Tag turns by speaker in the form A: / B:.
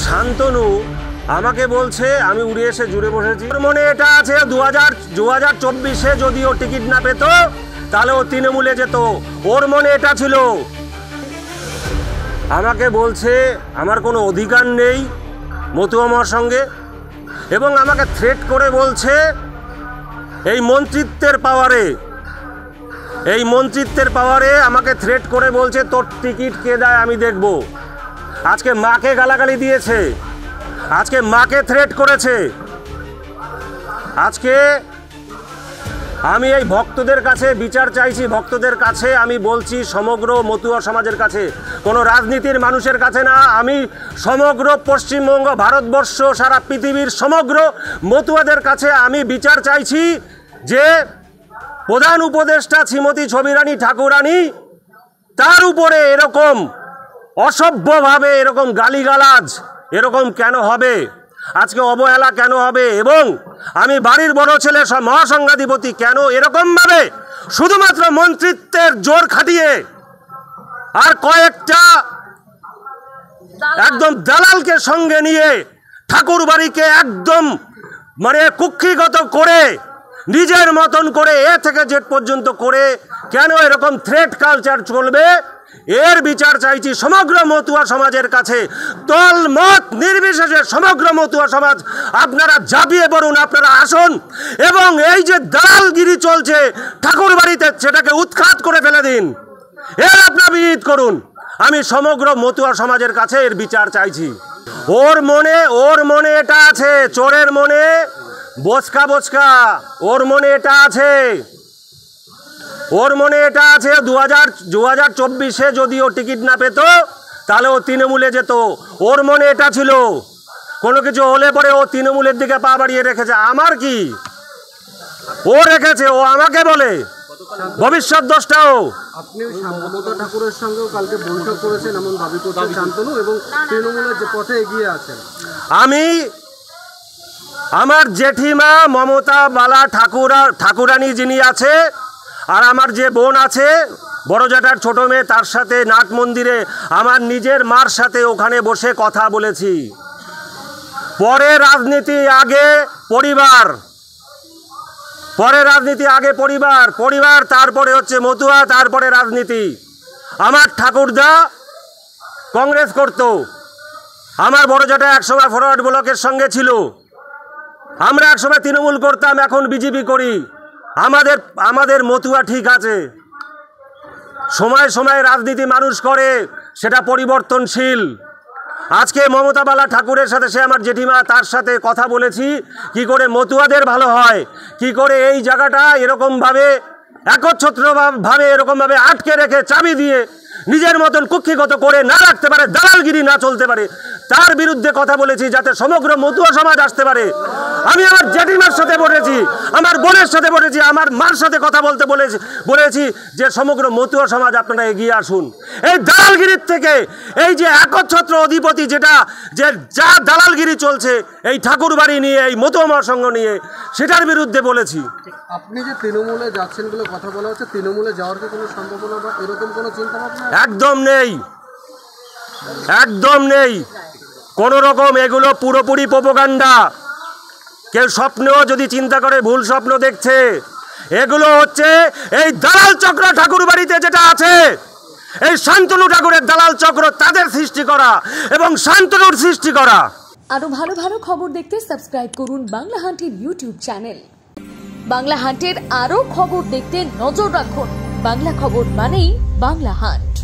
A: শান্তনু আমাকে বলছে আমি উড়ে এসে জুড়ে বসেছি। ওর মনে এটা আছে 2024-এ যদি ও টিকিট না পেত তাহলে ও তৃণমূলে যেত। ওর মনে এটা ছিল। আমাকে বলছে আমার কোনো অধিকার নেই মতুয়ামার সঙ্গে, এবং আমাকে থ্রেট করে বলছে এই মন্ত্রিত্বের পাওয়ারে আমাকে থ্রেট করে বলছে তোর টিকিট কে দেয় আমি দেখব। আজকে মাকে গালাগালি দিয়েছে, আজকে মাকে থ্রেট করেছে। আজকে আমি এই ভক্তদের কাছে বিচার চাইছি, ভক্তদের কাছে আমি বলছি, সমগ্র মতুয়া সমাজের কাছে, কোনো রাজনীতির মানুষের কাছে না, আমি সমগ্র পশ্চিমবঙ্গ, ভারতবর্ষ, সারা পৃথিবীর সমগ্র মতুয়াদের কাছে আমি বিচার চাইছি যে প্রধান উপদেষ্টা শ্রীমতী ছবিরানী ঠাকুরানী তার উপরে এরকম অসভ্যভাবে এরকম গালিগালাজ এরকম কেন হবে, আজকে অবহেলা কেন হবে, এবং আমি বাড়ির বড় ছেলে মহাসংঘাধিপতি কেন এরকমভাবে শুধুমাত্র মন্ত্রিত্বের জোর খাটিয়ে আর কয়েকটা একদম দালালকে সঙ্গে নিয়ে ঠাকুর বাড়িকে একদম কুক্ষিগত করে নিজের মতন করে এ থেকে জেড পর্যন্ত করে কেন এরকম থ্রেট কালচার চলবে, এর বিচার চাইছি সমগ্র মতুয়া সমাজের কাছে। দল মত নির্বিশেষে সমগ্র মতুয়া সমাজ আপনারা ঝাঁপিয়ে পড়ুন, আপনারা আসুন, এবং এই যে দালালগিরি চলছে ঠাকুর বাড়িতে সেটাকে উৎখাত করে ফেলে দিন, এর আপনারা বিরোধ করুন। আমি সমগ্র মতুয়া সমাজের কাছে এর বিচার চাইছি। ওর মনে এটা আছে, চোরের মনে বোচকা, ওর মনে এটা আছে, 2024-এ যদি ও টিকিট না পেত তাহলে ও তৃণমূলে যেত। ওর মনে এটা ছিল, কোনো কিছু হলে পরে ও তৃণমূলের দিকে পা বাড়িয়ে রেখেছে। আমার কি ও রেখেছে, ও আমাকে বলে ভবিষ্যৎ দোষটাও।
B: আপনি মমতা ঠাকুরের সঙ্গেও কালকে বৈঠক করেছেন এমন দাবি করছেন শান্তনু, এবং তৃণমূলের যে পথে এগিয়ে আছেন।
A: আমি আমার জেঠিমা মমতা বালা ঠাকুরানী যিনি আছে, আর আমার যে বোন আছে বড় জ্যাঠার ছোট মেয়ে, তার সাথে নাট মন্দিরে আমার নিজের মার সাথে ওখানে বসে কথা বলেছি। পরে রাজনীতি আগে পরিবার, তারপরে হচ্ছে মতুয়া, তারপরে রাজনীতি। আমার ঠাকুরদা কংগ্রেস করত, আমার বড় জ্যাঠা একসময় ফরওয়ার্ড ব্লকের সঙ্গে ছিল, আমরা একসময় তৃণমূল করতাম, এখন বিজেপি করি। আমাদের মতুয়া ঠিক আছে। সময় সময় রাজনীতি মানুষ করে, সেটা পরিবর্তনশীল। আজকে মমতা বালা ঠাকুরের সাথে, সে আমার জেঠিমা, তার সাথে কথা বলেছি কি করে মতুয়াদের ভালো হয়, কি করে এই জায়গাটা এরকমভাবে একচ্ছত্রভাবে এরকমভাবে আটকে রেখে চাবি দিয়ে নিজের মতন কুক্ষিগত করে না রাখতে পারে, দালালগিরি না চলতে পারে, তার বিরুদ্ধে কথা বলেছি, যাতে সমগ্র মতুয়া সমাজ আসতে পারে। আমি আমার জেঠিমার সাথে বলেছি, আমার বোনের সাথে বলেছি, আমার মার সাথে কথা বলতে বলেছি যে সমগ্র মতুয়া সমাজ আপনারা এগিয়ে আসুন। এই দালালগিরির থেকে, এই যে একচ্ছত্র অধিপতি যা দালালগিরি চলছে এই ঠাকুর বাড়ি নিয়ে, এই মতুয়া সংঘ নিয়ে, সেটার বিরুদ্ধে বলেছি।
B: আপনি যে তৃণমূলে যাচ্ছেন বলে কথা বলা হচ্ছে, তৃণমূলে যাওয়ার কি কোনো সম্ভাবনা বা এরকম কোনো চিন্তা ভাবনা?
A: একদম নেই কোনো রকম। এগুলো পুরোপুরি প্রোপাগান্ডা। কেউ স্বপ্নেও যদি চিন্তা করে ভুল স্বপ্ন দেখছে। এগুলো হচ্ছে এই দালাল চক্র ঠাকুর বাড়িতে যেটা আছে, এই শান্তনু ঠাকুরের দালাল চক্র, তাদের সৃষ্টি করা এবং শান্তনুর সৃষ্টি করা।
C: আরো ভালো ভালো খবর দেখতে সাবস্ক্রাইব করুন বাংলা হান্টের ইউটিউব চ্যানেল। বাংলা হান্টের আরো খবর দেখতে নজর রাখুন। বাংলা খবর মানেই বাংলা হান্ট।